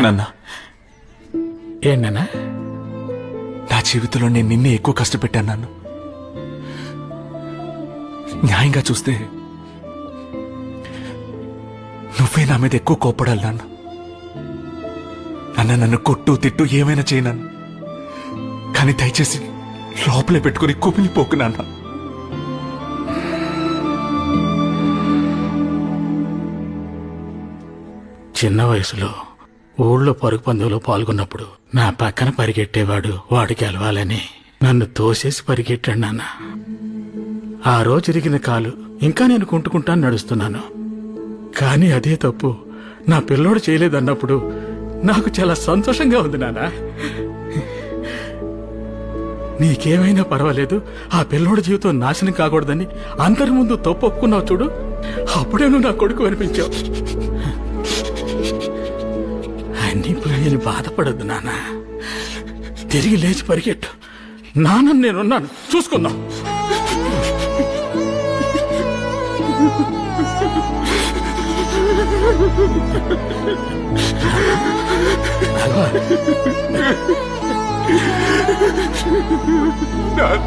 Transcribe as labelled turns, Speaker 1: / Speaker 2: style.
Speaker 1: నాన్న,
Speaker 2: ఏంటన్నా?
Speaker 1: నా జీవితంలో నేను నిన్నే ఎక్కువ కష్టపెట్టాను నాన్న. న్యాయంగా చూస్తే నువ్వే నా మీద ఎక్కువ కోపడాలి నాన్న. నన్ను కొట్టు తిట్టు ఏమైనా చేయనాను, కానీ దయచేసి లోపలే పెట్టుకుని కుమిలిపోకు నాన్న.
Speaker 2: చిన్న వయసులో ఊళ్ళో పరుగు పందెంలో పాల్గొన్నప్పుడు నా పక్కన పరిగెట్టేవాడు వాడు గెలవాలని నన్ను తోసేసి పరిగెట్టాడు నాన్న. ఆ రోజు ఇరిగిన కాలు ఇంకా నేను కుంటుకుంటా నడుస్తున్నాను. కానీ అదే తప్పు నా పిల్లోడు చేయలేదన్నప్పుడు నాకు చాలా సంతోషంగా ఉంది నాన్న. నీకేమైనా పర్వాలేదు, ఆ పిల్లోడి జీవితం నాశనం కాకూడదని అందరి ముందు తప్పు ఒప్పుకున్నావు చూడు, అప్పుడే నువ్వు నా కొడుకు అనిపించావు. అన్ని పోయి బాధపడద్దు నాన్న, తిరిగి లేచి పరిగెట్టు. నాన్న నేనున్నాను, చూసుకుందాం.
Speaker 1: నాన్న